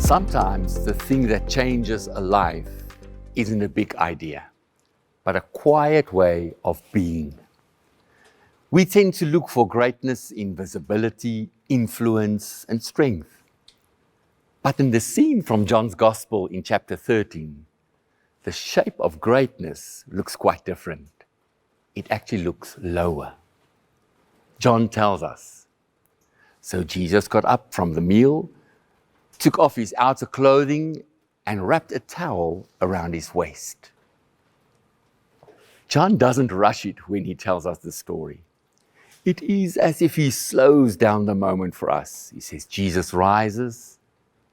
Sometimes the thing that changes a life isn't a big idea, but a quiet way of being. We tend to look for greatness in visibility, influence, and strength. But in the scene from John's Gospel in chapter 13, the shape of greatness looks quite different. It actually looks lower. John tells us, "So Jesus got up from the meal, took off his outer clothing, and wrapped a towel around his waist." John doesn't rush it when he tells us the story. It is as if he slows down the moment for us. He says, Jesus rises,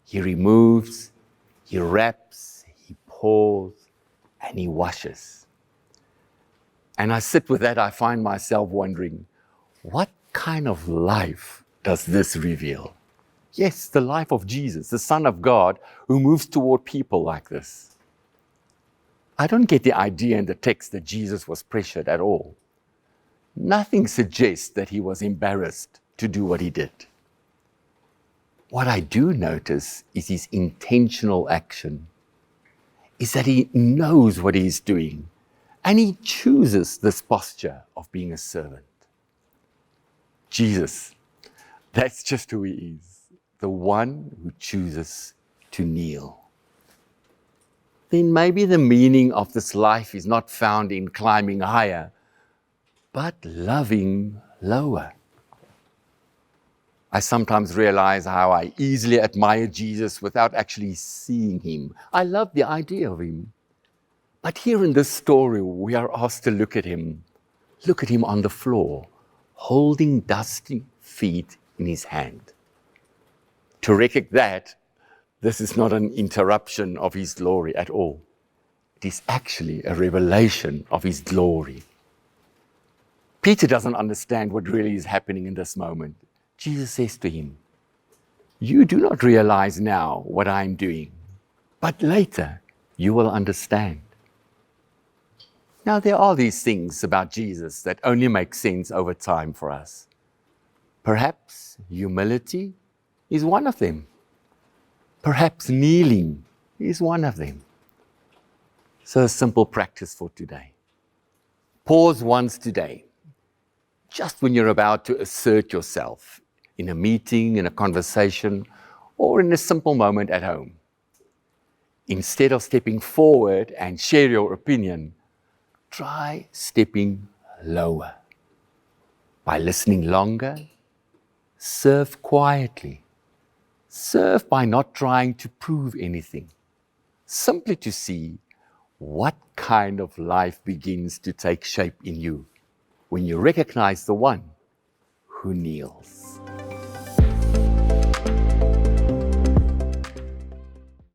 he removes, he wraps, he pours, and he washes. And I sit with that, I find myself wondering, what kind of life does this reveal? Yes, the life of Jesus, the Son of God, who moves toward people like this. I don't get the idea in the text that Jesus was pressured at all. Nothing suggests that he was embarrassed to do what he did. What I do notice is his intentional action, is that he knows what he is doing, and he chooses this posture of being a servant. Jesus, that's just who he is. The one who chooses to kneel. Then maybe the meaning of this life is not found in climbing higher, but loving lower. I sometimes realize how I easily admire Jesus without actually seeing him. I love the idea of him. But here in this story, we are asked to look at him on the floor, holding dusty feet in his hand. To recognize that this is not an interruption of his glory at all. It is actually a revelation of his glory. Peter doesn't understand what really is happening in this moment. Jesus says to him, "You do not realize now what I am doing, but later you will understand." Now there are these things about Jesus that only make sense over time for us. Perhaps humility is one of them. Perhaps kneeling is one of them. So a simple practice for today. Pause once today, just when you're about to assert yourself in a meeting, in a conversation, or in a simple moment at home. Instead of stepping forward and share your opinion, try stepping lower. By listening longer, serve quietly. Serve by not trying to prove anything, simply to see what kind of life begins to take shape in you when you recognize the one who kneels.